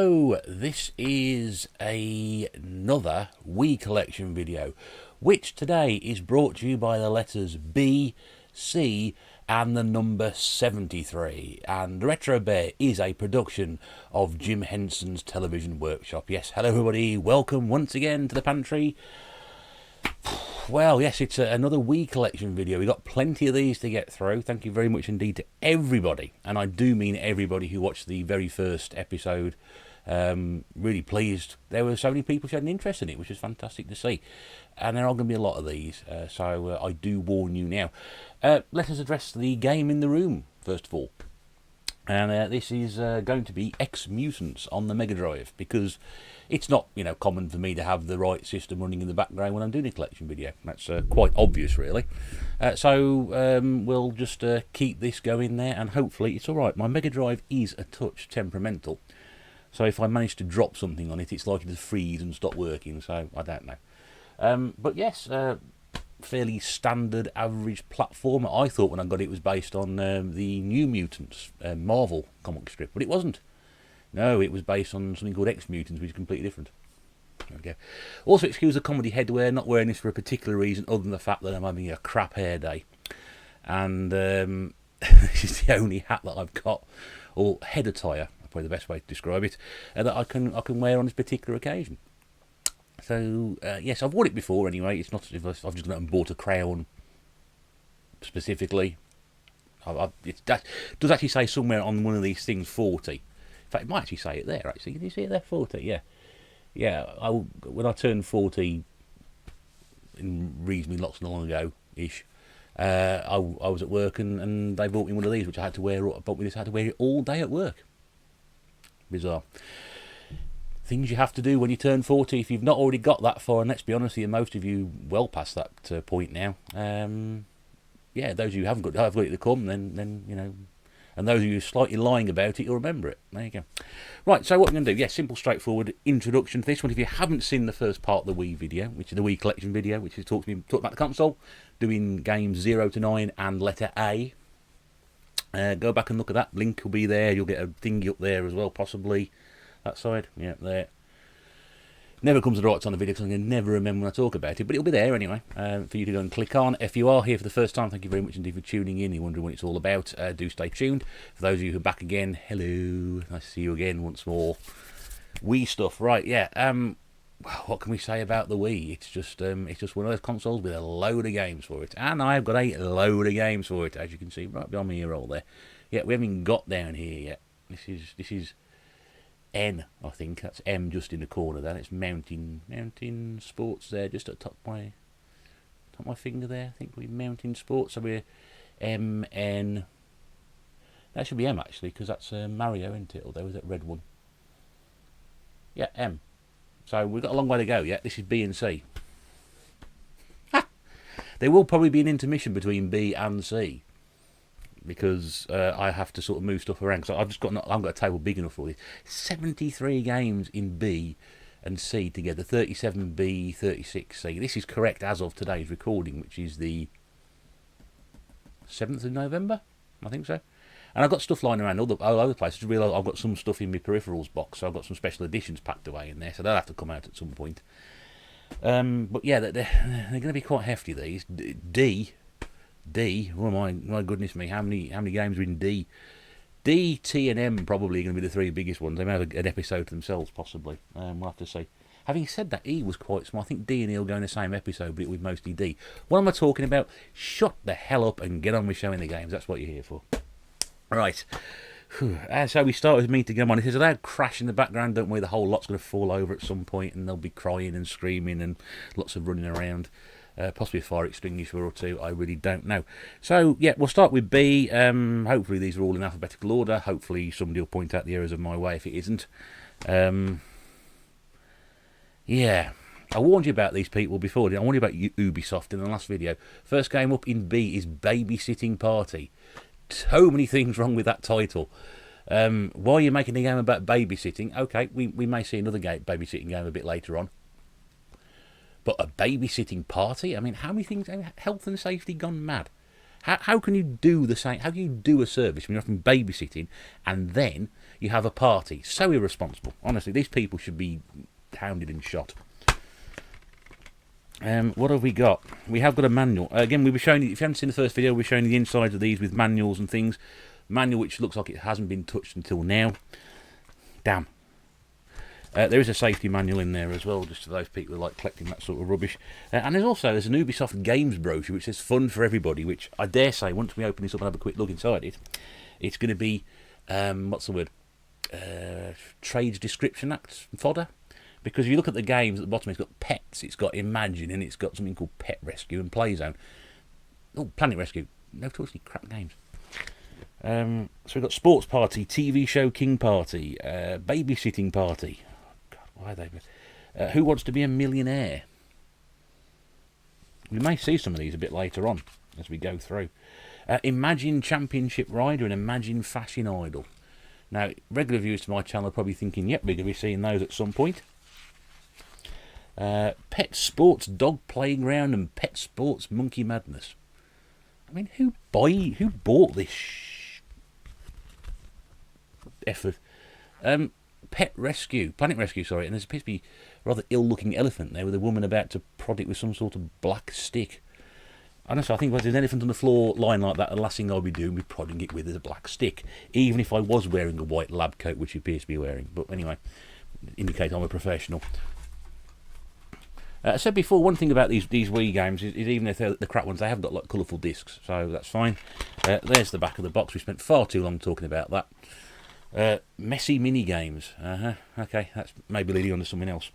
Hello, this is another Wii collection video, which today is brought to you by the letters B, C and the number 73. And Retro Bear is a production of Jim Henson's Television Workshop. Yes, hello everybody, welcome once again to the pantry. Well, yes, it's another Wii collection video. We've got plenty of these to get through. Thank you very much indeed to everybody, and I do mean everybody who watched the very first episode. Really pleased there were so many people who had an interest in it, which is fantastic to see. And there are going to be a lot of these, so I do warn you now. Let us address the game in the room, first of all. And this is going to be X-Mutants on the Mega Drive, because it's not, common for me to have the right system running in the background when I'm doing a collection video. That's quite obvious, really. So we'll just keep this going there, and hopefully it's all right. My Mega Drive is a touch temperamental, so if I manage to drop something on it, it's likely to freeze and stop working, so I don't know. But yes, fairly standard average platformer. I thought when I got it was based on the New Mutants Marvel comic strip, but it wasn't. No, it was based on something called X-Mutants, which is completely different. There we go. Also, excuse the comedy headwear, not wearing this for a particular reason other than the fact that I'm having a crap hair day. And this is the only hat that I've got, or head attire, probably the best way to describe it, that I can wear on this particular occasion. So, yes, I've worn it before anyway. It's not as if I've just gone out and bought a crown specifically. It does actually say somewhere on one of these things 40. In fact, it might actually say it there, actually. Can you see it there? 40, yeah. Yeah, when I turned 40, reasonably not so long ago-ish, I was at work and they bought me one of these, which I had to wear. I had to wear it all day at work. Bizarre. Things you have to do when you turn 40 if you've not already got that far, and let's be honest with you, most of you well past that point now. Yeah, those of you who have got it to come, then and those of you slightly lying about it, you'll remember it. There you go. Right, so what we're going to do, yes, simple, straightforward introduction to this one. If you haven't seen the first part of the Wii video, which is the Wii collection video, which is talking about the console, doing games 0 to 9 and letter A, go back and look at that. Link will be there. You'll get a thingy up there as well, possibly. That side, yeah, there. Never comes to the right on the video because I'm going to never remember when I talk about it, but it'll be there anyway for you to go and click on. If you are here for the first time, thank you very much indeed for tuning in. You're wondering what it's all about, do stay tuned. For those of you who are back again, hello, nice to see you again once more. Wii stuff, right, yeah. What can we say about the Wii? It's just one of those consoles with a load of games for it, and I've got a load of games for it, as you can see right behind me here, all there. Yeah, we haven't got down here yet. This is N, I think. That's M just in the corner there. It's mountain sports there, just at the top of my finger there. I think we're mountain sports. So we're M, N. That should be M actually, because that's Mario, isn't it? Although, is that red one? Yeah, M. So we've got a long way to go yet. This is B and C. There will probably be an intermission between B and C, because I have to sort of move stuff around. So I've got a table big enough for this. 73 games in B and C together. 37 B, 36 C. This is correct as of today's recording, which is the 7th of November, I think so. And I've got stuff lying around all over the place. I just realised I've got some stuff in my peripherals box, so I've got some special editions packed away in there, so they'll have to come out at some point. But yeah, they're going to be quite hefty, these. D, oh my goodness me, how many games are in D? D, T and M probably are going to be the three biggest ones. They may have an episode to themselves, possibly. We'll have to see. Having said that, E was quite small. I think D and E will go in the same episode, but it was mostly D. What am I talking about? Shut the hell up and get on with showing the games. That's what you're here for. Right. So we start with me to go on. If there's a loud crash in the background, don't worry, the whole lot's going to fall over at some point, and they'll be crying and screaming and lots of running around. Possibly a fire extinguisher or two, I really don't know. So, yeah, we'll start with B. Hopefully these are all in alphabetical order. Hopefully somebody will point out the errors of my way if it isn't. Yeah, I warned you about these people before. I warned you about Ubisoft in the last video. First game up in B is Babysitting Party. So many things wrong with that title. Why are you making a game about babysitting? Okay, we may see another babysitting game a bit later on. But a babysitting party? I mean, how many things? Health and safety gone mad. How can you do the same? How can you do a service when you're from babysitting and then you have a party. So irresponsible. Honestly, these people should be hounded and shot. What have we got? We have got a manual. Again, we were showing you, if you haven't seen the first video, we're showing you the insides of these with manuals and things. Manual which looks like it hasn't been touched until now. Damn. There is a safety manual in there as well, just for those people who like collecting that sort of rubbish. And there's an Ubisoft games brochure which says fun for everybody, which I dare say, once we open this up and have a quick look inside it, it's going to be, what's the word? Trades Description Act fodder. Because if you look at the games at the bottom, it's got pets, it's got Imagine, and it's got something called Pet Rescue and Playzone. Oh, Planet Rescue. No, totally crap games. So we've got Sports Party, TV Show King Party, Babysitting Party. God, why are they? Who Wants to Be a Millionaire? We may see some of these a bit later on as we go through. Imagine Championship Rider and Imagine Fashion Idol. Now, regular viewers to my channel are probably thinking, yep, we're going to be seeing those at some point. Pet Sports Dog Playground and Pet Sports Monkey Madness. I mean, who bought this effort? Pet Rescue, Planet Rescue, sorry, and there's appears to be a rather ill-looking elephant there with a woman about to prod it with some sort of black stick. Honestly, I think if there's an elephant on the floor lying like that, the last thing I'll be doing is prodding it with is a black stick, even if I was wearing a white lab coat, which he appears to be wearing. But anyway, indicate I'm a professional. I said before, one thing about these Wii games is even if they're the crap ones, they have got like colourful discs, so that's fine. There's the back of the box. We spent far too long talking about that. Messy mini games. Okay, that's maybe leading on to something else.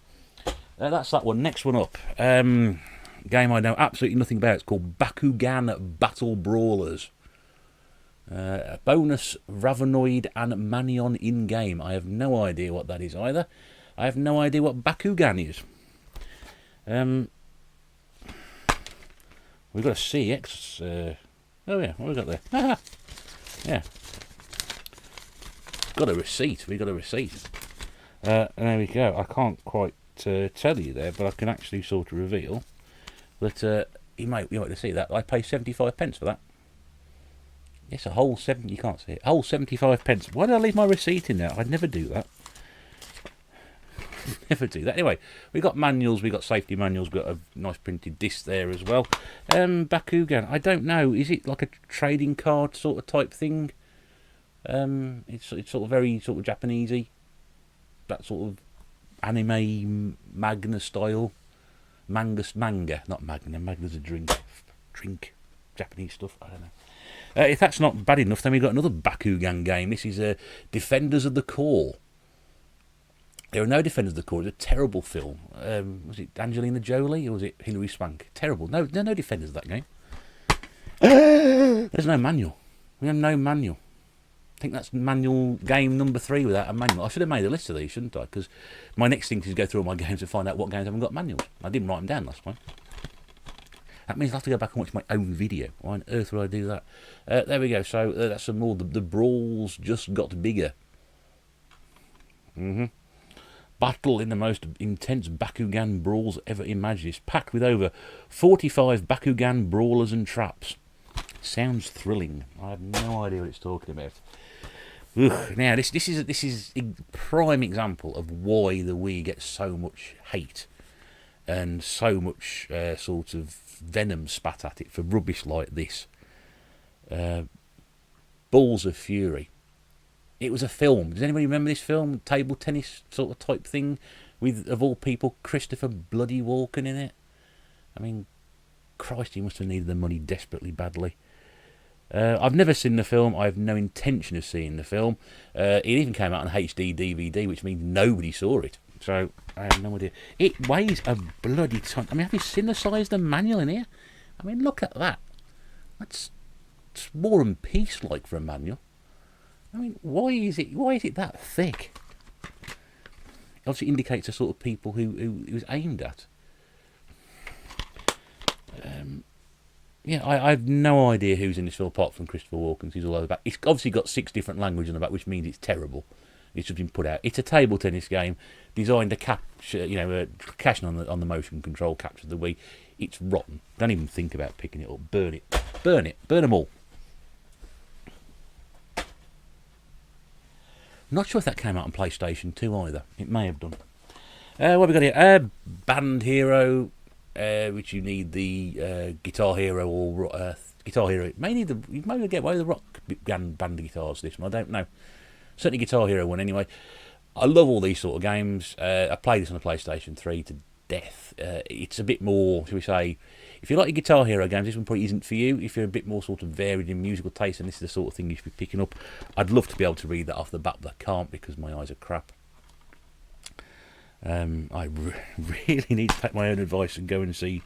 That's that one. Next one up. Game I know absolutely nothing about. It's called Bakugan Battle Brawlers. Bonus Ravenoid and Manion in game. I have no idea what that is either. I have no idea what Bakugan is. We've got a CX. Oh yeah, what have we got there? Yeah, got a receipt. We got a receipt. And there we go. I can't quite tell you there, but I can actually sort of reveal that you might see that I pay 75 pence for that. Yes, a whole 70. You can't see it. A whole 75 pence. Why did I leave my receipt in there? I'd never do that. Never do that. Anyway, we got manuals, we got safety manuals, we've got a nice printed disc there as well. Bakugan, I don't know, is it like a trading card sort of type thing? It's sort of very sort of Japanesey, that sort of anime manga style. Manga, not magna. Magna's a drink, Japanese stuff. I don't know. If that's not bad enough, then we've got another Bakugan game. This is Defenders of the Core. There are no Defenders of the Core. It's a terrible film. Was it Angelina Jolie or was it Hilary Swank? Terrible. No Defenders of that game. There's no manual. We have no manual. I think that's manual game number 3 without a manual. I should have made a list of these, shouldn't I? Because my next thing is to go through all my games and find out what games haven't got manuals. I didn't write them down last time. That means I'll have to go back and watch my own video. Why on earth would I do that? There we go. So that's some more. The brawls just got bigger. Battle in the most intense Bakugan brawls ever imagined. It's packed with over 45 Bakugan brawlers and traps. Sounds thrilling. I have no idea what it's talking about. Ugh. Now this is a prime example of why the Wii gets so much hate and so much sort of venom spat at it for rubbish like this. Balls of Fury. It was a film. Does anybody remember this film? Table tennis sort of type thing with, of all people, Christopher Bloody Walken in it. I mean, Christ, he must have needed the money desperately badly. I've never seen the film. I have no intention of seeing the film. It even came out on HD DVD, which means nobody saw it. So I have no idea. It weighs a bloody ton. I mean, have you seen the size of the manual in here? I mean, look at that. That's War and Peace like for a manual. I mean, why is it that thick? It obviously indicates the sort of people who it was aimed at. Yeah, I have no idea who's in this film apart from Christopher Walken. He's all over the back. It's obviously got 6 different languages on the back, which means it's terrible. It's just been put out. It's a table tennis game designed to capture, cashing on the motion control capture of the Wii. It's rotten. Don't even think about picking it up. Burn it. Burn them all. Not sure if that came out on PlayStation 2 either. It may have done. What have we got here? Band Hero, which you need the Guitar Hero or Guitar Hero. You may get away with the rock band guitars. This one, I don't know. Certainly Guitar Hero one anyway. I love all these sort of games. I played this on the PlayStation 3 to death. It's a bit more, shall we say, if you like your Guitar Hero games, this one probably isn't for you. If you're a bit more sort of varied in musical taste, and this is the sort of thing you should be picking up, I'd love to be able to read that off the bat, but I can't because my eyes are crap. I really need to take my own advice and go and see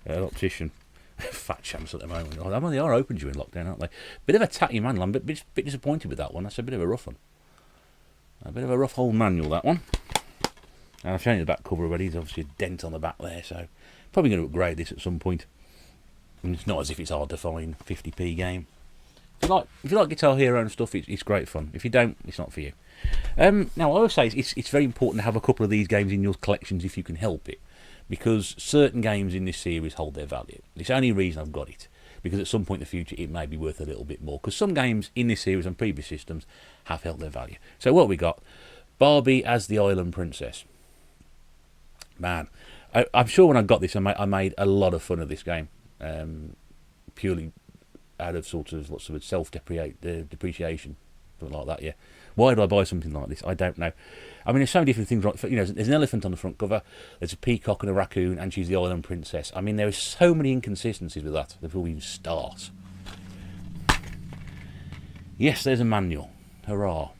an optician. Fat champs at the moment. Oh, they are open during lockdown, aren't they? Bit of a tatty manual. I'm a bit disappointed with that one. That's a bit of a rough one. A bit of a rough old manual, that one. And I've shown you the back cover already. There's obviously a dent on the back there, so probably going to upgrade this at some point. And it's not as if it's hard to find 50p game. If you like Guitar Hero and stuff, it's great fun. If you don't, it's not for you. Now, I always say it's very important to have a couple of these games in your collections if you can help it, because certain games in this series hold their value. It's the only reason I've got it, because at some point in the future it may be worth a little bit more, because some games in this series on previous systems have held their value. So what we got? Barbie as the Island Princess. Man, I'm sure when I got this I made a lot of fun of this game, purely out of sort of lots of self-depreciation, something like that. Yeah, why did I buy something like this? I don't know. I mean, there's so many different things. Like, there's an elephant on the front cover, there's a peacock and a raccoon, and she's the Island Princess. I mean, there are so many inconsistencies with that before we even start. Yes, there's a manual. Hurrah!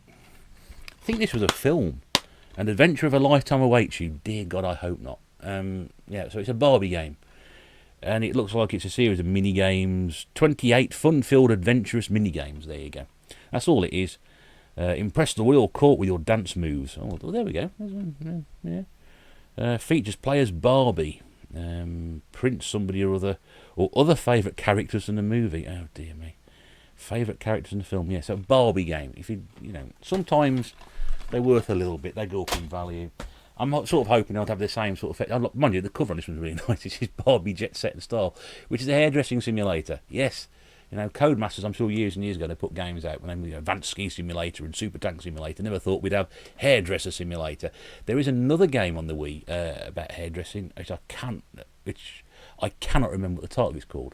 I think this was a film. An adventure of a lifetime awaits you. Dear God, I hope not. Yeah, so it's a Barbie game. And it looks like it's a series of mini-games. 28 fun-filled, adventurous mini-games. There you go. That's all it is. Impress the royal court with your dance moves. Oh, there we go. Yeah. Features players Barbie. Prince somebody or other. Or other favourite characters in the movie. Oh, dear me. Favourite characters in the film. Yeah, so a Barbie game. If you know, sometimes they're worth a little bit. They go up in value. I'm sort of hoping I'd have the same sort of effect. Mind you, the cover on this one's really nice. This is Barbie Jet Set and Style, which is a hairdressing simulator. Yes, Codemasters, I'm sure years and years ago they put games out when they Advanced Ski Simulator and Super Tank Simulator. Never thought we'd have Hairdresser Simulator. There is another game on the Wii about hairdressing, which I cannot remember what the title is called.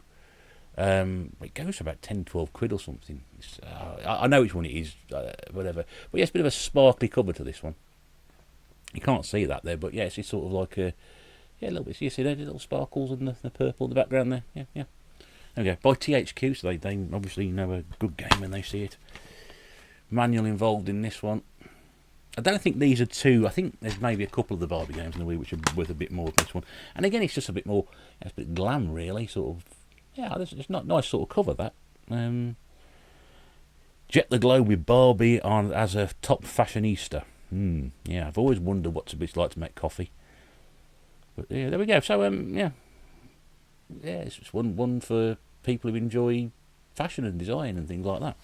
It goes for about 10, 12 quid or something. I know which one it is, whatever. But yes, a bit of a sparkly cover to this one. You can't see that there, but yes, it's sort of like a little bit. So you see there, the little sparkles and the purple in the background there. Yeah. There we go. By THQ, so they obviously know a good game when they see it. Manual involved in this one. I don't think these are two. I think there's maybe a couple of the Barbie games in the Wii which are worth a bit more than this one. And again, it's just a bit more, it's a bit glam, really. Sort of, yeah, it's not nice sort of cover that. Jet the globe with Barbie on as a top fashionista. Yeah, I've always wondered what it's like to make coffee. But yeah, there we go. So yeah, it's just one for people who enjoy fashion and design and things like that.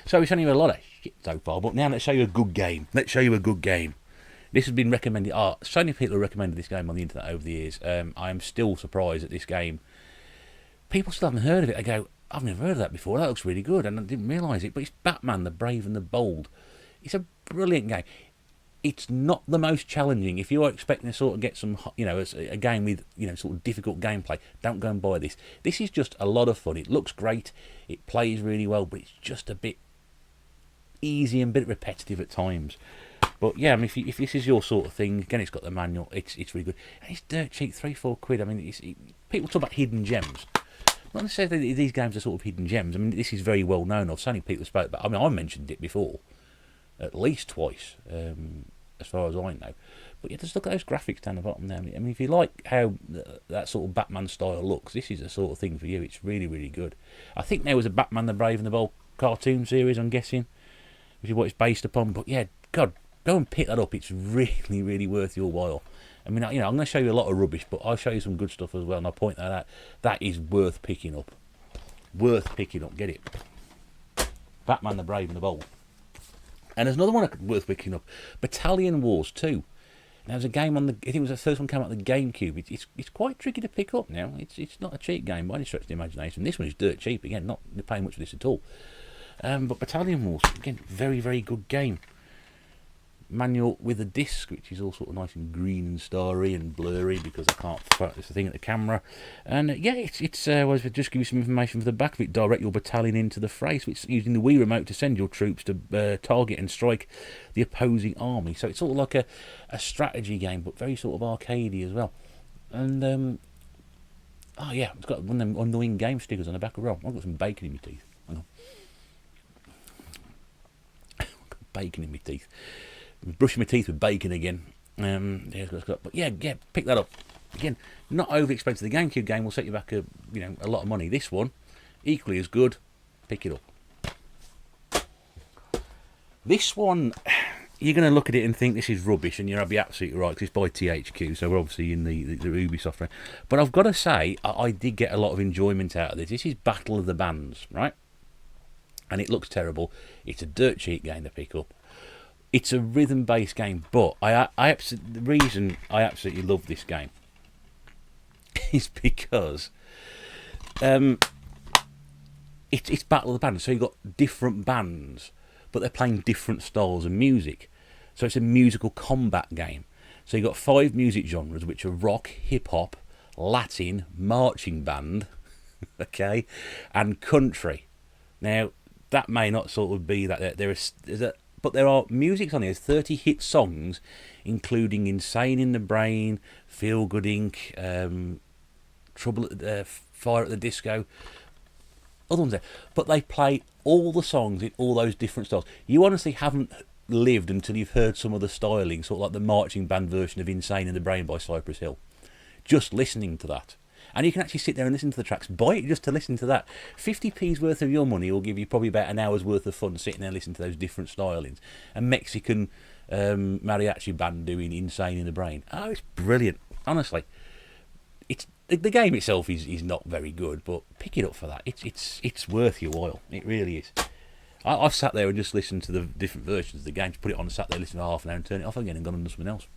So we've shown you a lot of shit so far, but now let's show you a good game. This has been recommended. So many people have recommended this game on the internet over the years. I am still surprised at this game. People still haven't heard of it. They go, I've never heard of that before. That looks really good, and I didn't realise it. But it's Batman, the Brave and the Bold. It's a brilliant game. It's not the most challenging. If you're expecting to sort of get some, a game with, sort of difficult gameplay, don't go and buy this. This is just a lot of fun. It looks great. It plays really well, but it's just a bit easy and a bit repetitive at times. But yeah, I mean, if this is your sort of thing, again, it's got the manual. It's really good, and it's dirt cheap, 3-4 quid. I mean, people talk about hidden gems. Not necessarily these games are sort of hidden gems. I mean, this is very well known. I've seen people spoke about. I mean, I mentioned it before, at least twice, as far as I know. But yeah, just look at those graphics down the bottom there. I mean, if you like how that sort of Batman style looks, this is the sort of thing for you. It's really, really good. I think there was a Batman the Brave and the Bold cartoon series, I'm guessing, which is what it's based upon. But yeah, God, go and pick that up. It's really, really worth your while. I mean, I'm going to show you a lot of rubbish, but I'll show you some good stuff as well, and I'll point that out. That is worth picking up. Get it. Batman the Brave and the Bold. And there's another one worth picking up. Battalion Wars 2. Now, there's a game on I think it was the first one came out on the GameCube. It's quite tricky to pick up now. It's not a cheap game by any stretch of the imagination. This one is dirt cheap. Again, not paying much for this at all. But Battalion Wars, again, very, very good game. Manual with a disc, which is all sort of nice and green and starry and blurry because I can't focus the thing at the camera. And yeah, it's well, just give you some information for the back of it. Direct your battalion into the fray. So it's using the Wii remote to send your troops to target and strike the opposing army. So it's sort of like a strategy game, but very sort of arcadey as well. And oh yeah, it's got one of them annoying game stickers on the back of roll. I've got some bacon in my teeth. Hang on. I've got bacon in my teeth. Brushing my teeth with bacon again. But yeah, pick that up. Again, not over expensive. The GameCube game will set you back a lot of money. This one, equally as good. Pick it up. This one, you're going to look at it and think this is rubbish, and you'll be absolutely right because it's by THQ, so we're obviously in the Ubisoft range. But I've got to say, I did get a lot of enjoyment out of this. This is Battle of the Bands, right? And it looks terrible. It's a dirt cheap game to pick up. It's a rhythm-based game, but the reason I absolutely love this game is because it's Battle of the Bands. So you've got different bands, but they're playing different styles of music. So it's a musical combat game. So you've got 5 music genres, which are rock, hip-hop, Latin, marching band, okay, and country. Now, that may not sort of be that but there are musics on here. There's 30 hit songs, including Insane in the Brain, Feel Good Inc., Trouble at Fire at the Disco, other ones there. But they play all the songs in all those different styles. You honestly haven't lived until you've heard some of the styling, sort of like the marching band version of Insane in the Brain by Cypress Hill. Just listening to that. And you can actually sit there and listen to the tracks. Buy it just to listen to that. 50p's worth of your money will give you probably about an hour's worth of fun sitting there listening to those different stylings. A Mexican mariachi band doing Insane in the Brain. Oh, it's brilliant. Honestly. It's the game itself is not very good, but pick it up for that. It's worth your while. It really is. I've sat there and just listened to the different versions of the game. Put it on and sat there, listened for half an hour and turned it off again and gone and done something else.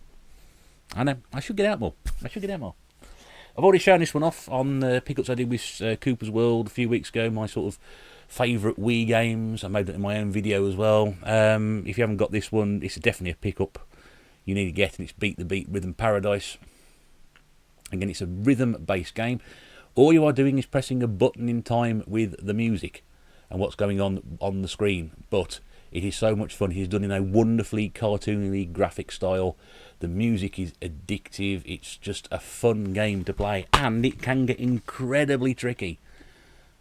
I know. I should get out more. I've already shown this one off on pickups I did with Cooper's World a few weeks ago, my sort of favourite Wii games. I made that in my own video as well. If you haven't got this one, it's definitely a pickup you need to get, and it's Beat the Beat Rhythm Paradise. Again, it's a rhythm-based game. All you are doing is pressing a button in time with the music and what's going on the screen. But it is so much fun. He's done in a wonderfully cartoonily graphic style. The music is addictive. It's just a fun game to play, and it can get incredibly tricky.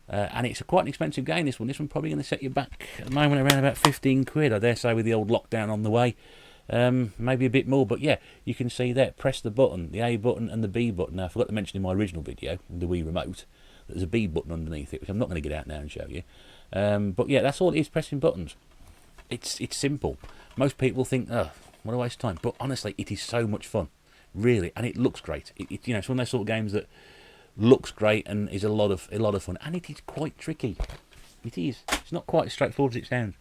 And it's quite an expensive game, this one. This one's probably going to set you back at the moment around about 15 quid, I dare say, with the old lockdown on the way. Maybe a bit more, but yeah, you can see there, press the button, the A button and the B button. Now, I forgot to mention in my original video, the Wii remote, that there's a B button underneath it, which I'm not going to get out now and show you. But yeah, that's all it is, pressing buttons. It's simple. Most people think, oh, what a waste of time. But honestly, it is so much fun, really, and it looks great. It's one of those sort of games that looks great and is a lot of fun, and it is quite tricky. It is. It's not quite as straightforward as it sounds.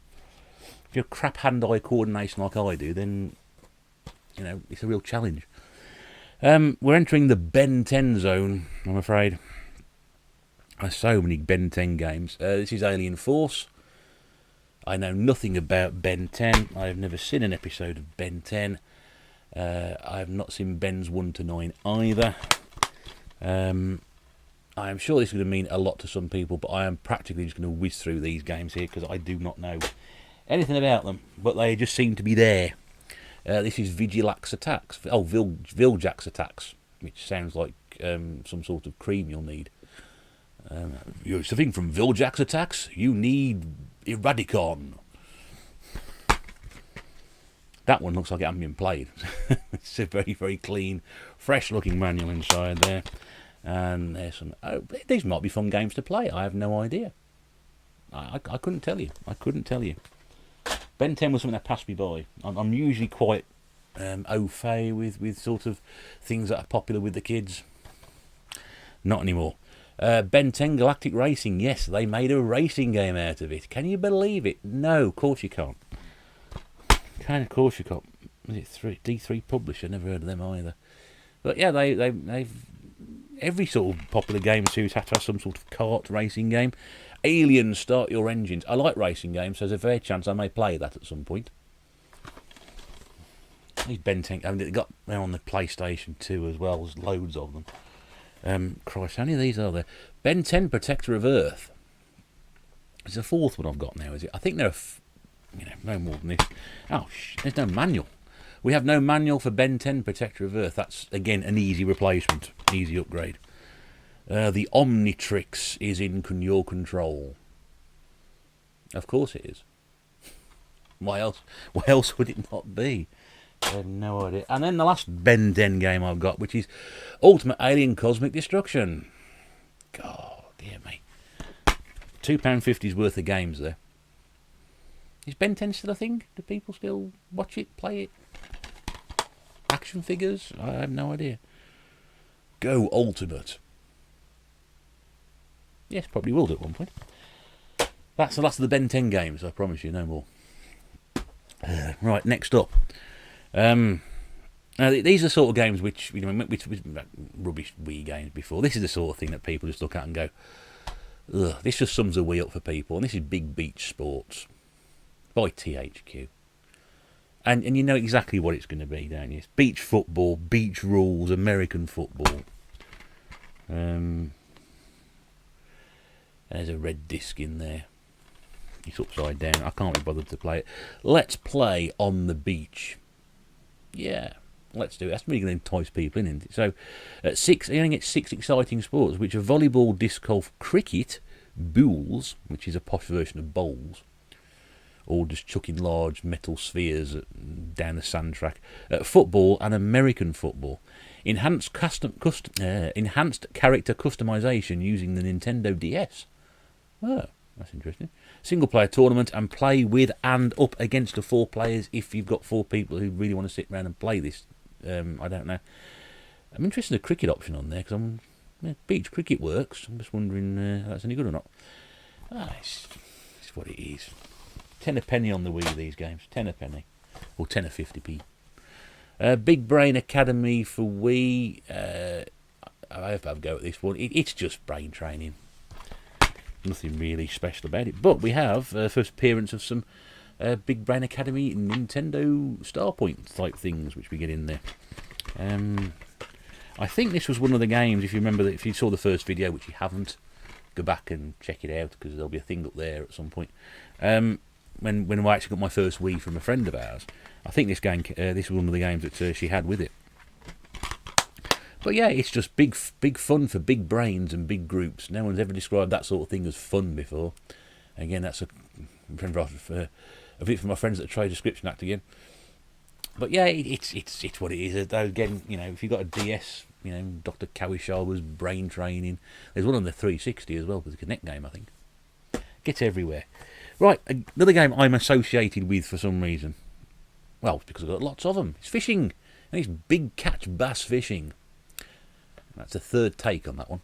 If you have crap hand-eye coordination like I do, then it's a real challenge. We're entering the Ben 10 zone, I'm afraid. There's so many Ben 10 games. This is Alien Force. I know nothing about Ben 10. I have never seen an episode of Ben 10. I have not seen Ben's 1 to 9 either. I am sure this is going to mean a lot to some people, but I am practically just going to whiz through these games here because I do not know anything about them, but they just seem to be there. This is Vigilax Attacks. Oh, Viljax Attacks, which sounds like some sort of cream you'll need. You're suffering from Viljax Attacks? You need Eradicon. That one looks like it hasn't been played. It's a very, very clean, fresh-looking manual inside there. And there's some... Oh, these might be fun games to play. I have no idea. I couldn't tell you. Ben 10 was something that passed me by. I'm usually quite au fait with sort of things that are popular with the kids. Not anymore. Ben 10 Galactic Racing. Yes, they made a racing game out of it. Can you believe it? No, of course you can't. Of course you can't. Was it D3 Publisher? Never heard of them either. But yeah, they've every sort of popular game series has to have some sort of kart racing game. Aliens, Start Your Engines. I like racing games, so there's a fair chance I may play that at some point. These Ben 10, I mean, they got them on the PlayStation 2 as well. There's loads of them. Christ, how many of these are there? Ben 10 Protector of Earth. It's the fourth one I've got now, is it? I think there are, no more than this. Oh, there's no manual. We have no manual for Ben 10 Protector of Earth. That's, again, an easy replacement. Easy upgrade. The Omnitrix is in your control. Of course it is. Why else? Why else would it not be? I have no idea. And then the last Ben 10 game I've got, which is Ultimate Alien Cosmic Destruction. God, dear me. £2.50's worth of games there. Is Ben 10 still a thing? Do people still watch it, play it? Action figures? I have no idea. Go Ultimate. Yes, probably will do at one point. That's the last of the Ben 10 games, I promise you, no more. Right, next up. Now, these are the sort of games which, which rubbish Wii games before. This is the sort of thing that people just look at and go, ugh, this just sums a Wii up for people. And this is Big Beach Sports by THQ. And you know exactly what it's going to be, don't you? It's beach football, beach rules, American football. There's a red disc in there. It's upside down. I can't be bothered to play it. Let's play on the beach. Yeah, let's do it. That's really going to entice people in, isn't it? So, you're going to get 6 exciting sports, which are volleyball, disc golf, cricket, bowls, which is a posh version of bowls, or just chucking large metal spheres down the sand track, football and American football. Enhanced enhanced character customization using the Nintendo DS. Oh, that's interesting. Single player tournament and play with and up against the 4 players if you've got 4 people who really want to sit around and play this. I don't know. I'm interested in the cricket option on there because beach cricket works. I'm just wondering if that's any good or not. It's what it is. 10 a penny on the Wii, these games. 10 a penny. Or 10 a 50p. Big Brain Academy for Wii. I have to have a go at this one. It's just brain training. Nothing really special about it. But we have first appearance of some Big Brain Academy Nintendo Star Point type things which we get in there. I think this was one of the games, if you remember, if you saw the first video, which you haven't, go back and check it out because there'll be a thing up there at some point. When I actually got my first Wii from a friend of ours, I think this was one of the games that she had with it. But yeah, it's just big fun for big brains and big groups. No one's ever described that sort of thing as fun before. Again, that's a bit for my friends at the Trade Description Act again. But yeah, it's what it is. Again, if you've got a DS, Dr. Kawishawa's brain training. There's one on the 360 as well, with the Kinect game, I think. Gets everywhere. Right, another game I'm associated with for some reason. Well, it's because I've got lots of them. It's fishing. And it's big catch bass fishing. That's the third take on that one.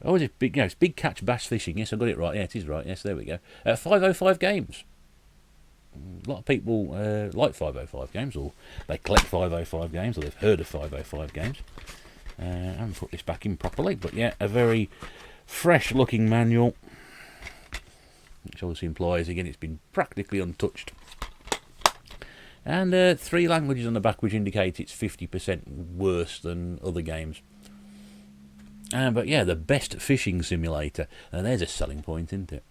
Oh, is it big? It's big catch bass fishing. Yes, I got it right. Yeah, it is right. Yes, there we go. 505 games. A lot of people like 505 games, or they collect 505 games, or they've heard of 505 games. I haven't put this back in properly, but yeah, a very fresh-looking manual, which obviously implies, again, it's been practically untouched. And 3 languages on the back, which indicate it's 50% worse than other games. But yeah, the best fishing simulator. And there's a selling point, isn't it?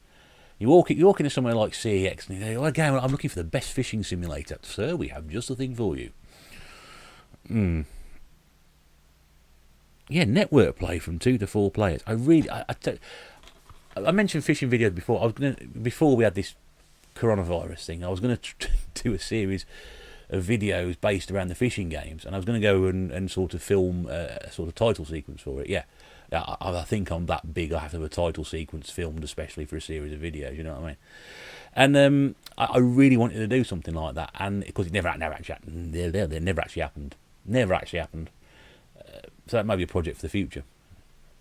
You walk into somewhere like CEX and you say, okay, I'm looking for the best fishing simulator. Sir, we have just the thing for you. Yeah, network play from 2 to 4 players. I mentioned fishing videos before. Before we had this coronavirus thing, I was going to do a series of videos based around the fishing games, and I was going to go and sort of film a sort of title sequence for it. Yeah, I think I'm that big. I have to have a title sequence filmed especially for a series of videos. You know what I mean? And I really wanted to do something like that, and because it never actually happened. They never actually happened. Never actually happened. So that may be a project for the future.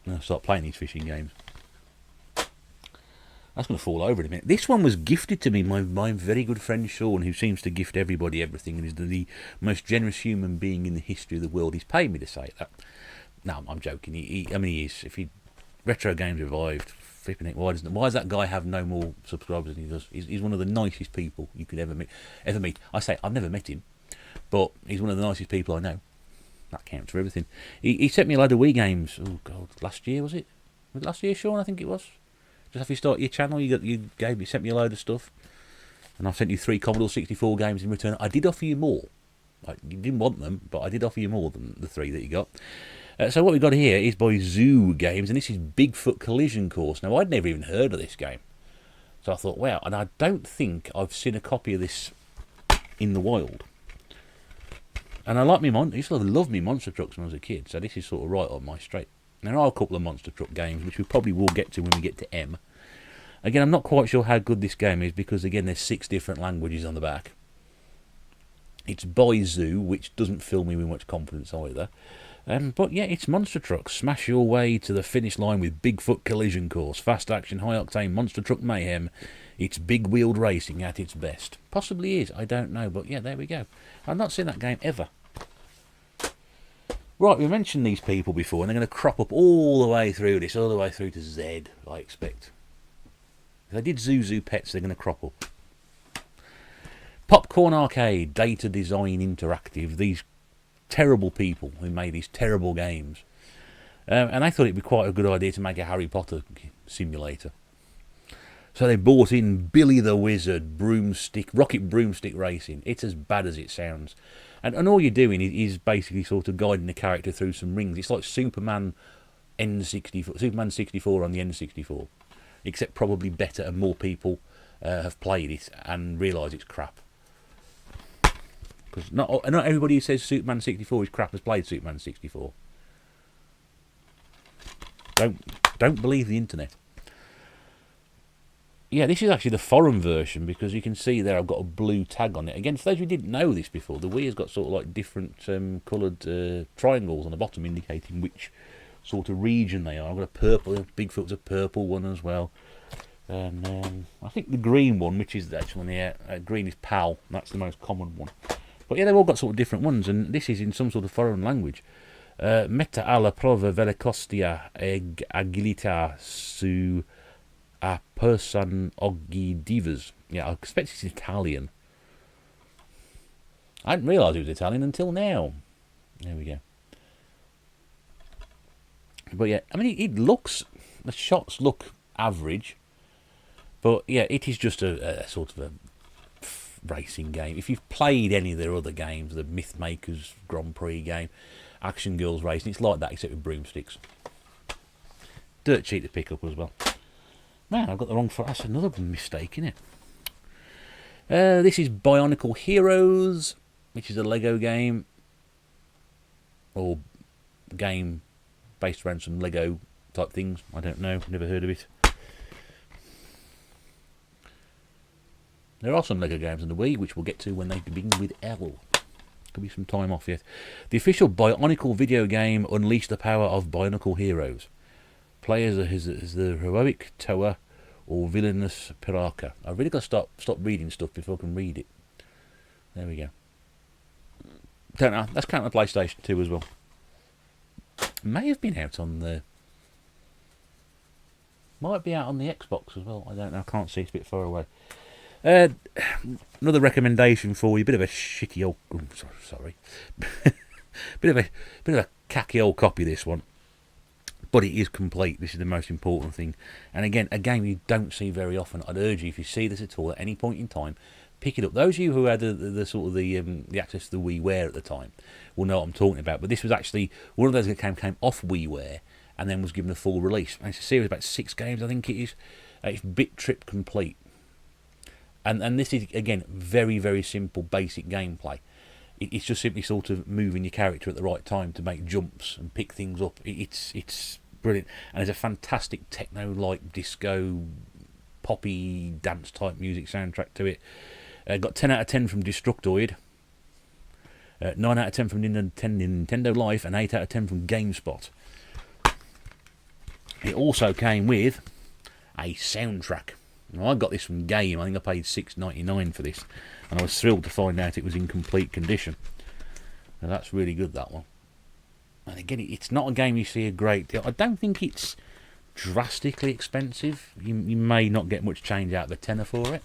I'll start playing these fishing games. That's going to fall over in a minute. This one was gifted to me. My very good friend Sean, who seems to gift everybody everything and is the most generous human being in the history of the world. He's paid me to say that. No, I'm joking. I mean, he is. If he Retro Games Revived, flipping it. Why does that guy have no more subscribers than he does? He's one of the nicest people you could ever meet. I say I've never met him, but he's one of the nicest people I know. That counts for everything. He sent me a load of Wii games. Oh God, last year was it? Was it last year, Sean? I think it was. Just after you start your channel, you sent me a load of stuff, and I've sent you 3 Commodore 64 games in return. I did offer you more. You didn't want them, but I did offer you more than the 3 that you got. So what we've got here is by Zoo Games, and this is Bigfoot Collision Course. Now, I'd never even heard of this game, so I thought, wow, and I don't think I've seen a copy of this in the wild. And I used to love me monster trucks when I was a kid, so this is sort of right up my street. There are a couple of monster truck games, which we probably will get to when we get to M. Again, I'm not quite sure how good this game is, because, again, there's 6 different languages on the back. It's by Zoo, which doesn't fill me with much confidence either. But, yeah, it's monster trucks. Smash your way to the finish line with Bigfoot Collision Course. Fast action, high-octane monster truck mayhem. It's big-wheeled racing at its best. Possibly is, I don't know, but, yeah, there we go. I've not seen that game ever. Right, we mentioned these people before, and they're going to crop up all the way through this, all the way through to Z, I expect. If they did Zuzu Pets, they're going to crop up. Popcorn Arcade, Data Design Interactive, these terrible people who made these terrible games. And they thought it'd be quite a good idea to make a Harry Potter simulator. So they brought in Billy the Wizard, Rocket Broomstick Racing. It's as bad as it sounds. And all you're doing is basically sort of guiding the character through some rings. It's like Superman 64 on the N64. Except probably better, and more people have played it and realise it's crap. Because not everybody who says Superman 64 is crap has played Superman 64. Don't believe the internet. Yeah, this is actually the foreign version, because you can see there I've got a blue tag on it. Again, for those who didn't know this before, the Wii has got sort of like different coloured triangles on the bottom indicating which sort of region they are. I've got a purple, Bigfoot's a purple one as well. And I think the green one, which is the actual one here, green is PAL, that's the most common one. But yeah, they've all got sort of different ones, and this is in some sort of foreign language. Metta alla prova velocità e agilità su a person oggi divas. Yeah, I expect it's Italian. I didn't realise it was Italian until now. There we go. But yeah, I mean, the shots look average. But yeah, it is just a sort of a racing game. If you've played any of their other games, the Mythmakers Grand Prix game, Action Girls Racing, it's like that except with broomsticks. Dirt cheap to pick up as well. Man, I've got the wrong... That's another mistake, isn't it? This is Bionicle Heroes, which is a Lego game. Or game based around some Lego type things. I don't know, never heard of it. There are some Lego games on the Wii, which we'll get to when they begin with L. Could be some time off yet. The official Bionicle video game, Unleash the Power of Bionicle Heroes. Play as the heroic Toa or villainous Piraka. I've really got to stop reading stuff before I can read it. There we go. Don't know. That's counting the PlayStation 2 as well. May have been out on the... Might be out on the Xbox as well. I don't know. I can't see. It's a bit far away. Another recommendation for you. Bit of a shitty old... Oh, sorry. bit of a cacky old copy, this one. But it is complete. This is the most important thing. And again, a game you don't see very often. I'd urge you, if you see this at all at any point in time, pick it up. Those of you who had the sort of the access to the WiiWare at the time will know what I'm talking about. But this was actually one of those that came off WiiWare and then was given a full release. And it's a series of about 6 games, I think it is. It's Bit Trip complete. And this is, again, very, very simple, basic gameplay. It's just simply sort of moving your character at the right time to make jumps and pick things up. It's brilliant. And there's a fantastic techno-like disco, poppy, dance-type music soundtrack to it. Got 10 out of 10 from Destructoid. 9 out of 10 from Nintendo Life. And 8 out of 10 from GameSpot. It also came with a soundtrack. Now, I got this from Game. I think I paid $6.99 for this, and I was thrilled to find out it was in complete condition. Now, that's really good, that one. And again, it's not a game you see a great deal. I don't think it's drastically expensive. You may not get much change out of a tenner for it.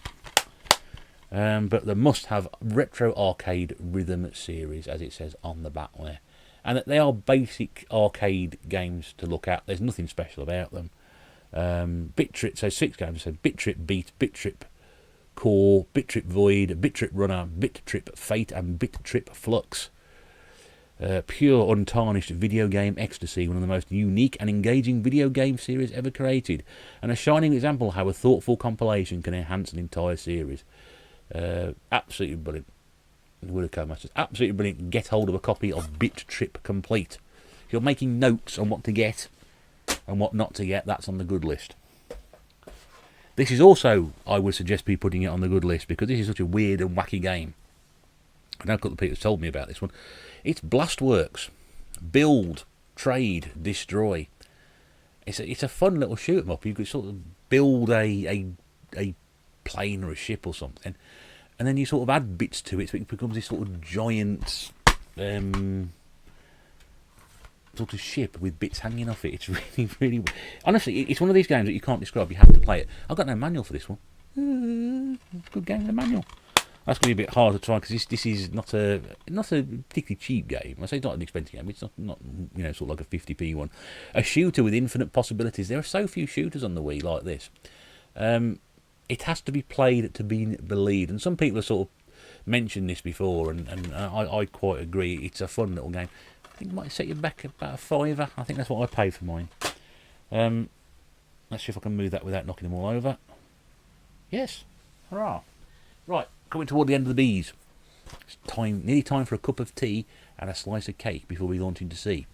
But the must-have retro arcade rhythm series, as it says on the back there. And that they are basic arcade games to look at. There's nothing special about them. Bit Trip, so 6 games. So Bit Trip Beat, Bit Trip Core, Bit Trip Void, Bit Trip Runner, Bit Trip Fate, and Bit Trip Flux. Pure, untarnished video game ecstasy, one of the most unique and engaging video game series ever created, and a shining example of how a thoughtful compilation can enhance an entire series. Absolutely brilliant. Wilco Masters, absolutely brilliant. Get hold of a copy of Bit Trip Complete. If you're making notes on what to get and what not to get, that's on the good list. This is also, I would suggest be putting it on the good list, because this is such a weird and wacky game. I know a couple of people have told me about this one. It's Blastworks. Build, trade, destroy. It's a fun little shoot 'em up. You could sort of build a plane or a ship or something, and then you sort of add bits to it, so it becomes this sort of giant sort of ship with bits hanging off it. It's really, really... Honestly, it's one of these games that you can't describe. You have to play it. I've got no manual for this one. Good game with a manual. That's going to be a bit hard to try, because this is not a particularly cheap game. I say it's not an expensive game. It's not sort of like a 50p one. A shooter with infinite possibilities. There are so few shooters on the Wii like this. It has to be played to be believed. And some people have sort of mentioned this before, and I quite agree. It's a fun little game. I think it might set you back about a £5. I think that's what I paid for mine. Let's see if I can move that without knocking them all over. Yes. Hurrah. Right. Coming toward the end of the bees. It's nearly time for a cup of tea and a slice of cake before we launch into sea.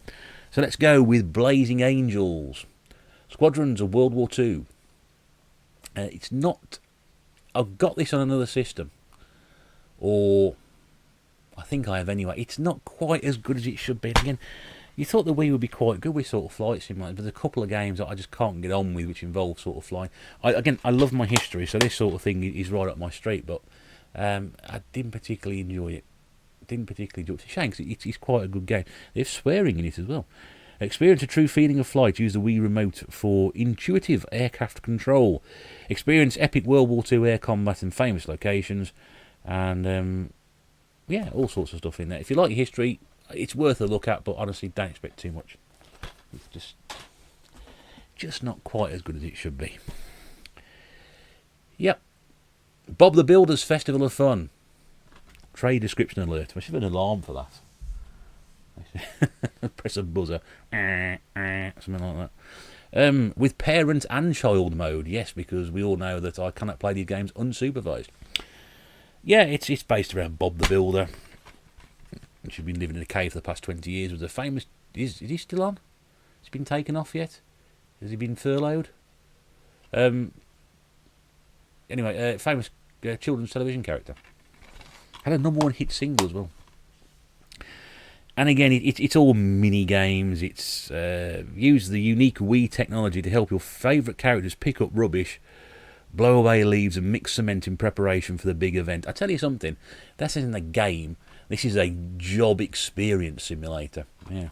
So let's go with Blazing Angels. Squadrons of World War II. It's not... I've got this on another system. Or... I think I have anyway. It's not quite as good as it should be. And again, you thought the Wii would be quite good with sort of flight simulators, but there's a couple of games that I just can't get on with which involve sort of flying. I love my history, so this sort of thing is right up my street, but... I didn't particularly enjoy it. It's a shame, because it's quite a good game. There's swearing in it as well. Experience a true feeling of flight. Use the Wii Remote for intuitive aircraft control. Experience epic World War II air combat in famous locations. And, yeah, all sorts of stuff in there. If you like your history, it's worth a look at, but honestly, don't expect too much. It's just not quite as good as it should be. Yep. Bob the Builder's Festival of Fun. Trade description alert. I should have an alarm for that. Press a buzzer. Something like that. With parent and child mode. Yes, because we all know that I cannot play these games unsupervised. Yeah, it's based around Bob the Builder. She's been living in a cave for the past 20 years. Was a famous... Is he still on? Has he been taken off yet? Has he been furloughed? Anyway, famous children's television character. Had a #1 hit single as well. And again, it's all mini games. It's use the unique Wii technology to help your favourite characters pick up rubbish, blow away leaves, and mix cement in preparation for the big event. I tell you something, this isn't a game. This is a job experience simulator. Yeah.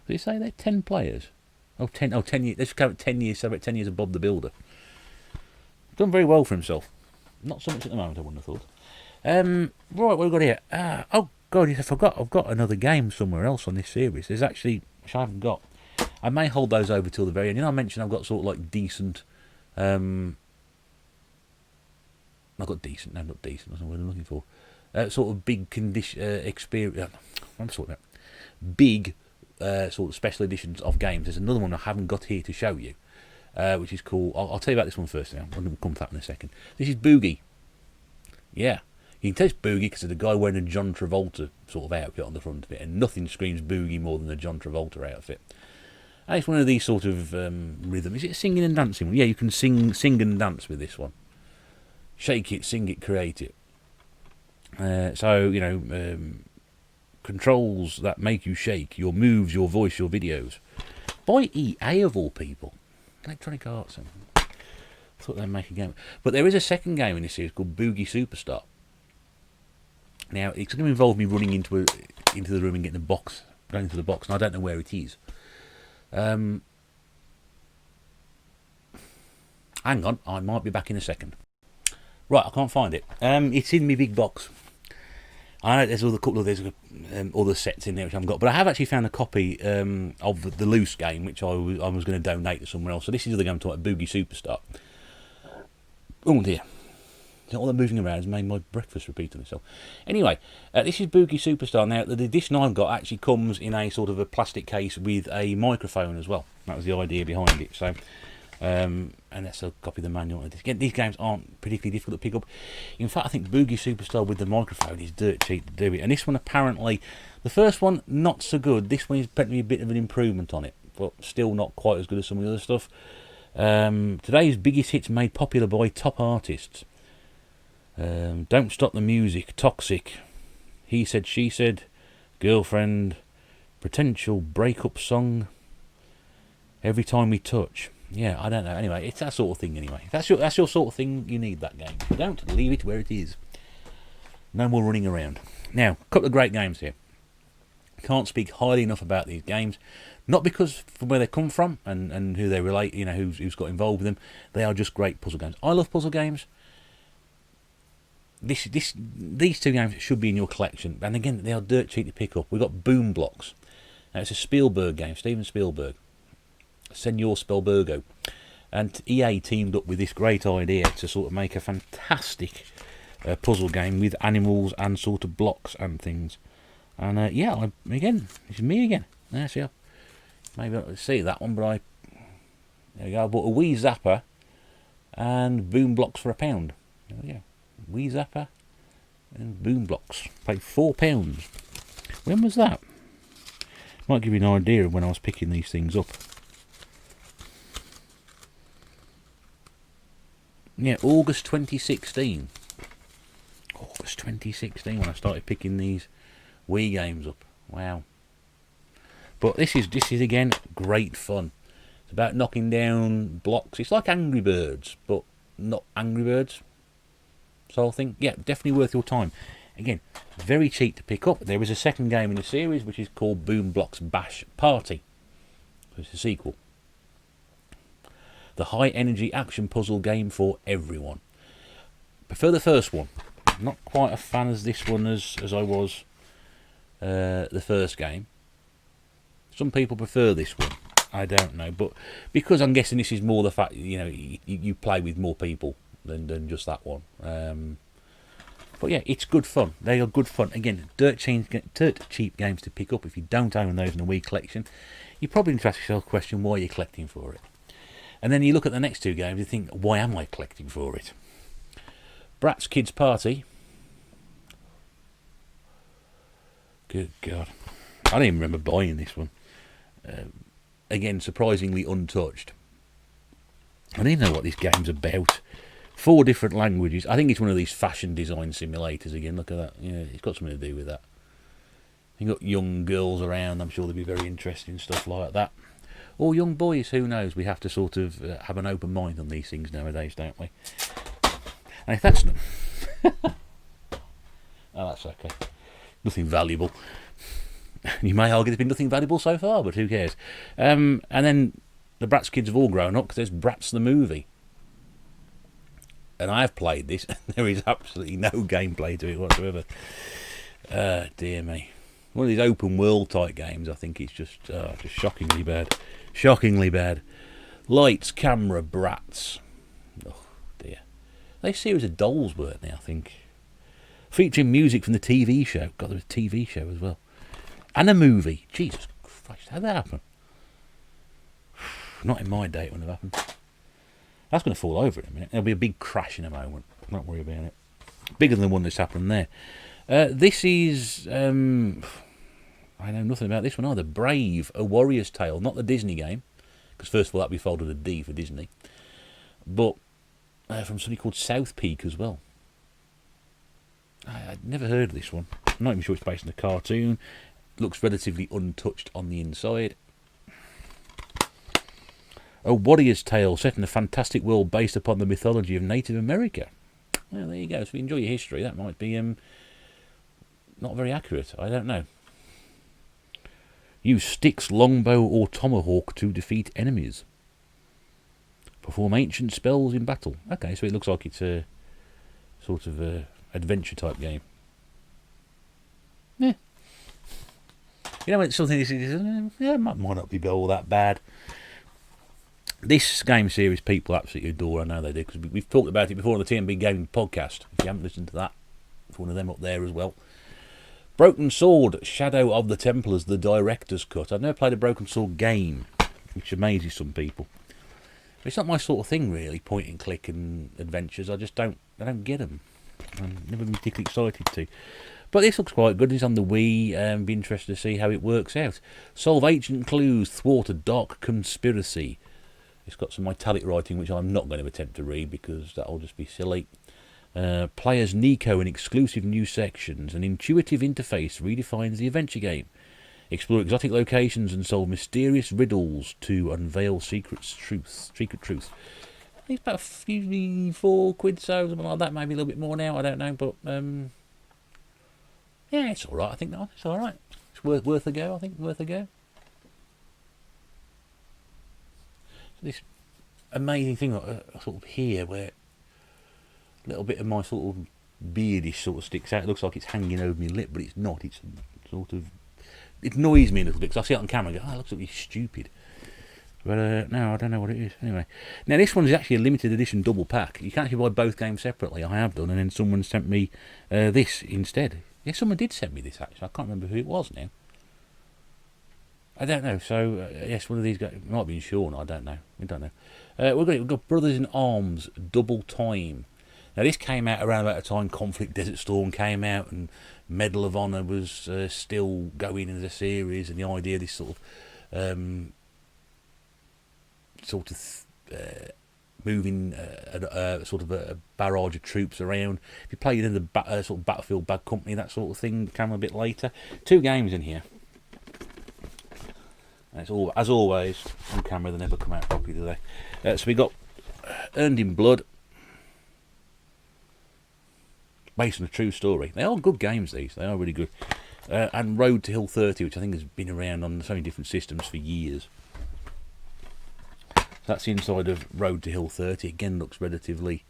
Did you say they're 10 players? 10 years. Let's count 10 years. Celebrate 10 years of Bob the Builder. Done very well for himself. Not so much at the moment, I wouldn't have thought. Right, what have we got here? Oh, God, I forgot. I've got another game somewhere else on this series. There's actually, which I haven't got. I may hold those over till the very end. I mentioned I've got sort of like decent... I've got decent. No, not decent. That's not what I'm looking for. Sort of big experience... I'm sorting out. Big... sort of special editions of games. There's another one I haven't got here to show you, which is cool. I'll tell you about this one first now. I'm going to come to that in a second. This is Boogie. Yeah, you can tell it's Boogie because there's a guy wearing a John Travolta sort of outfit on the front of it, and nothing screams Boogie more than a John Travolta outfit. And it's one of these sort of rhythm. Is it a singing and dancing one? Yeah, you can sing and dance with this one. Shake it, sing it, create it. Controls that make you shake, your moves, your voice, your videos. By EA of all people. Electronic Arts. I thought they'd make a game. But there is a second game in this series called Boogie Superstar. Now, it's going to involve me running into the room and getting the box, going into the box, and I don't know where it is. Hang on, I might be back in a second. Right, I can't find it. It's in my big box. I know there's other sets in there which I haven't got, but I have actually found a copy of the loose game, which I was going to donate to somewhere else. So this is the game I'm talking about, Boogie Superstar. Oh dear. All the moving around has made my breakfast repeat on itself. Anyway, this is Boogie Superstar. Now, the edition I've got actually comes in a sort of a plastic case with a microphone as well. That was the idea behind it. So, and that's a copy of the manual. Again, these games aren't particularly difficult to pick up. In fact, I think Boogie Superstar with the microphone is dirt cheap to do it. And this one, apparently, the first one, not so good. This one is apparently a bit of an improvement on it, but still not quite as good as some of the other stuff. Today's biggest hits made popular by top artists. Don't Stop the Music, Toxic, He Said, She Said, Girlfriend, Potential Breakup Song, Every Time We Touch. Yeah, I don't know. Anyway, it's that sort of thing anyway. If that's your sort of thing, you need that game. If you don't, leave it where it is. No more running around. Now, a couple of great games here. Can't speak highly enough about these games. Not because from where they come from and who they relate, who's got involved with them. They are just great puzzle games. I love puzzle games. These two games should be in your collection, and again, they are dirt cheap to pick up. We've got Boom Blocks. Now, it's a Spielberg game, Steven Spielberg, Senor Spielbergo, and EA teamed up with this great idea to sort of make a fantastic puzzle game with animals and sort of blocks and things. And again, it's me again. There, see, maybe I don't see that one, but there we go. I bought a Wii Zapper and Boom Blocks for £1. There we go. Wii Zapper and Boom Blocks. Paid £4. When was that? Might give you an idea of when I was picking these things up. Yeah, August 2016. August 2016 when I started picking these Wii games up. Wow. But this is again great fun. It's about knocking down blocks. It's like Angry Birds, but not Angry Birds. So I think, yeah, definitely worth your time. Again, very cheap to pick up. There is a second game in the series which is called Boom Blocks Bash Party. So it's a sequel. The high energy action puzzle game for everyone. Prefer the first one. Not quite a fan as this one as I was the first game. Some people prefer this one. I don't know, but because I'm guessing this is more the fact you play with more people than just that one. But yeah, it's good fun. They are good fun. Again, dirt cheap games to pick up. If you don't own those in a Wii collection, you probably need to ask yourself the question, why are you collecting for it? And then you look at the next two games and think, why am I collecting for it? Bratz Kids Party. Good God. I don't even remember buying this one. Again, surprisingly untouched. I don't even know what this game's about. 4 different languages. I think it's one of these fashion design simulators again. Look at that. Yeah, it's got something to do with that. You've got young girls around. I'm sure they'll be very interested in stuff like that. Or young boys, who knows? We have to sort of have an open mind on these things nowadays, don't we? And if that's... oh, that's okay. Nothing valuable. You may argue there's been nothing valuable so far, but who cares? And then the Bratz kids have all grown up because there's Bratz the movie. And I've played this, and there is absolutely no gameplay to it whatsoever. Dear me. One of these open world type games, I think it's just shockingly bad. Shockingly bad. Lights, camera, Bratz. Oh, dear. They series of dolls, weren't they, I think? Featuring music from the TV show. God, there was a TV show as well. And a movie. Jesus Christ, how'd that happen? Not in my day it wouldn't have happened. That's going to fall over in a minute. There'll be a big crash in a moment. Don't worry about it. Bigger than the one that's happened there. This is... I know nothing about this one either. Brave, A Warrior's Tale. Not the Disney game. Because first of all, that'd be folded a D for Disney. But from something called South Peak as well. I'd never heard of this one. I'm not even sure it's based on a cartoon. Looks relatively untouched on the inside. A warrior's tale set in a fantastic world based upon the mythology of Native America. Well, there you go. So if you enjoy your history, that might be not very accurate. I don't know. Use sticks, longbow, or tomahawk to defeat enemies. Perform ancient spells in battle. Okay, so it looks like it's a sort of adventure type game. Yeah. You know, it's something it might not be all that bad. This game series people absolutely adore. I know they do, because we've talked about it before on the TMB Gaming podcast. If you haven't listened to that, it's one of them up there as well. Broken Sword, Shadow of the Templars, the director's cut. I've never played a Broken Sword game, which amazes some people. It's not my sort of thing, really, point and click and adventures. I don't get them. I've never been particularly excited to. But this looks quite good. It's on the Wii. Be interested to see how it works out. Solve ancient clues, thwart a dark conspiracy. It's got some italic writing, which I'm not going to attempt to read because that'll just be silly. Play as Nico in exclusive new sections. An intuitive interface redefines the adventure game. Explore exotic locations and solve mysterious riddles to unveil secret truth. It's about £4, so something like that. Maybe a little bit more now. I don't know, but yeah, it's all right. I think it's all right. It's worth a go. I think worth a go. This amazing thing sort of here, where a little bit of my sort of beardish sort of sticks out. It looks like it's hanging over my lip, but it's not. It's sort of, it annoys me a little bit, because I see it on camera and go, oh, it looks like it's stupid. But no, I don't know what it is. Anyway, now this one is actually a limited edition double pack. You can actually buy both games separately. I have done, and then someone sent me this instead. Yeah, someone did send me this actually. I can't remember who it was now. I don't know. So yes, one of these guys, it might be Sean. I don't know. We don't know. We've got Brothers in Arms Double Time. Now this came out around about the time Conflict Desert Storm came out, and Medal of Honor was still going as a series, and the idea of this sort of moving sort of a barrage of troops around. If you play it in the sort of Battlefield Bad Company, that sort of thing, came a bit later. 2 games in here. And it's all, as always, on camera they never come out properly, do they? So we got Earned in Blood, based on a true story. They are good games, these. They are really good. And Road to Hill 30, which I think has been around on so many different systems for years. That's the inside of Road to Hill 30. Again, looks relatively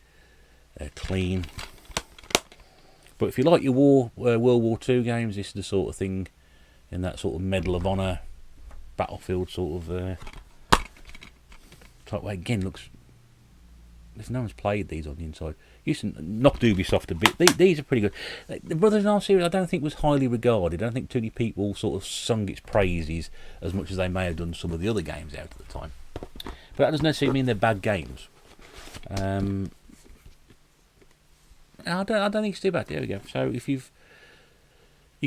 clean. But if you like your World War II games, this is the sort of thing in that sort of Medal of Honor, Battlefield sort of type way. Again, looks... If no one's played these on the inside, used to knock Ubisoft a bit. These are pretty good. The Brothers in Arms series, I don't think was highly regarded. I don't think too many people sort of sung its praises as much as they may have done some of the other games out at the time. But that doesn't necessarily mean they're bad games. I don't think it's too bad. There we go. So if you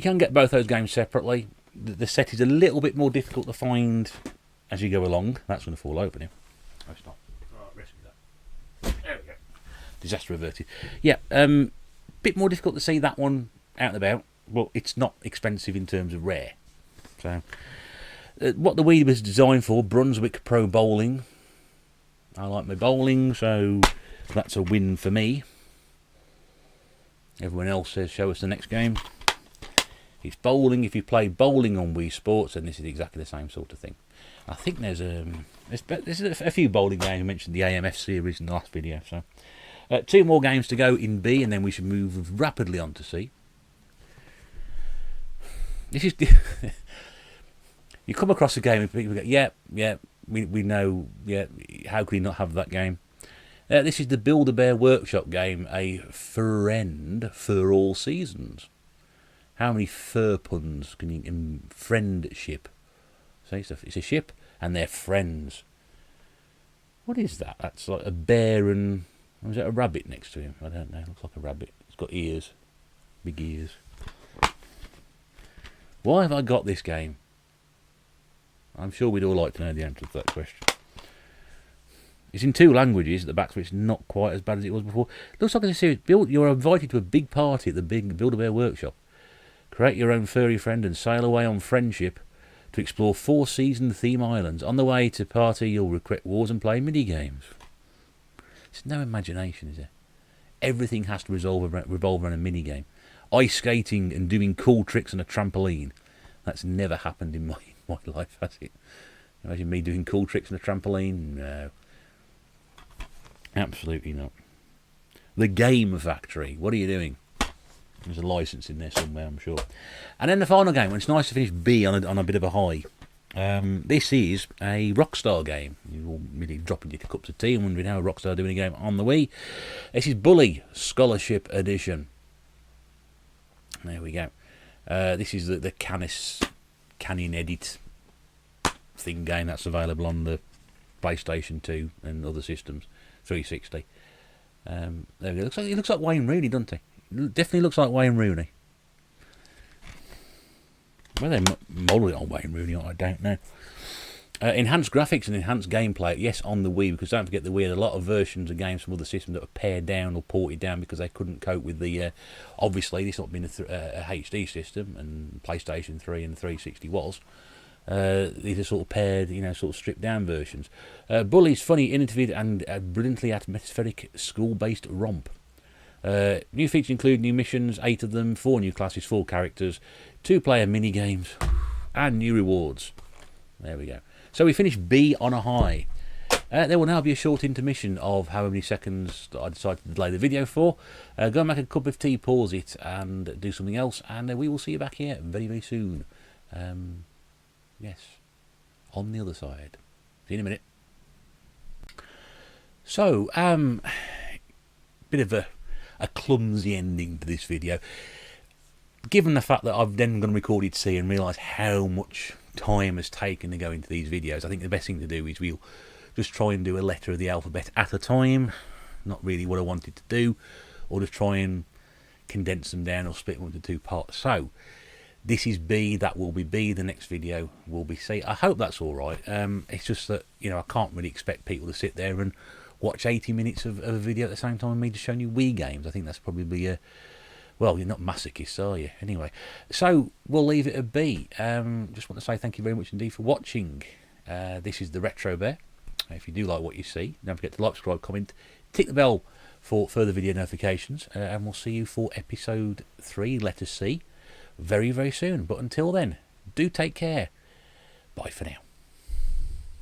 can get both those games separately. The set is a little bit more difficult to find as you go along. That's going to fall over now. No, it's not. Right, rescue that. There we go. Disaster averted. Yeah, bit more difficult to see that one out and about. Well, it's not expensive in terms of rare. So, what the Wii was designed for, Brunswick Pro Bowling. I like my bowling, so that's a win for me. Everyone else says, show us the next game. It's bowling. If you play bowling on Wii Sports, then this is exactly the same sort of thing. I think there's a few bowling games. I mentioned the AMF series in the last video. So 2 more games to go in B, and then we should move rapidly on to C. This is you come across a game and people go, yeah, we know, yeah. How could we not have that game? This is the Build-A-Bear Workshop game, a friend for all seasons. How many fur puns can you in friendship? So it's a ship, and they're friends. What is that? That's like a bear and... Or is it a rabbit next to him? I don't know. It looks like a rabbit. It's got ears. Big ears. Why have I got this game? I'm sure we'd all like to know the answer to that question. It's in 2 languages at the back, so it's not quite as bad as it was before. It looks like it's a series. You're invited to a big party at the big Build-A-Bear Workshop. Create your own furry friend and sail away on friendship to explore 4 seasoned theme islands. On the way to party, you'll recruit wars and play mini games. There's no imagination, is there? Everything has to revolve around a mini game. Ice skating and doing cool tricks on a trampoline. That's never happened in my life, has it? Imagine me doing cool tricks on a trampoline? No. Absolutely not. The Game Factory. What are you doing? There's a license in there somewhere, I'm sure. And then the final game, and it's nice to finish B on a bit of a high. This is a Rockstar game. You're all really dropping your cups of tea and wondering how Rockstar doing a game on the Wii. This is Bully Scholarship Edition. There we go. This is the Canyon Edit thing game that's available on the PlayStation 2 and other systems, 360. There we go. It looks like Wayne Rooney, doesn't he? It definitely looks like Wayne Rooney. Whether they model it on Wayne Rooney, I don't know. Enhanced graphics and enhanced gameplay, yes, on the Wii, because don't forget the Wii had a lot of versions of games from other systems that were pared down or ported down because they couldn't cope with the... obviously, this not being a HD system, and PlayStation 3 and the 360 was. These are sort of paired, sort of stripped down versions. Bully's funny, innovative, and brilliantly atmospheric school-based romp. New features include new missions, 8 of them, 4 new classes, 4 characters, 2-player mini-games, and new rewards. There we go. So we finished B on a high. There will now be a short intermission of however many seconds that I decided to delay the video for. Go and make a cup of tea, pause it, and do something else, and we will see you back here very, very soon. Yes, on the other side. See you in a minute. So, bit of a clumsy ending to this video. Given the fact that I've then gone and recorded C and realised how much time has taken to go into these videos, I think the best thing to do is we'll just try and do a letter of the alphabet at a time. Not really what I wanted to do, or just try and condense them down or split them into 2 parts. So, this is B, that will be B, the next video will be C. I hope that's alright. It's just that, I can't really expect people to sit there and watch 80 minutes of a video at the same time as me just showing you Wii games. I think that's probably well, you're not masochists, are you? Anyway, so we'll leave it at B. Just want to say thank you very much indeed for watching. This is the Retro Bear. If you do like what you see, don't forget to like, subscribe, comment, tick the bell for further video notifications, and we'll see you for episode 3, letter C, very, very soon. But until then, do take care. Bye for now.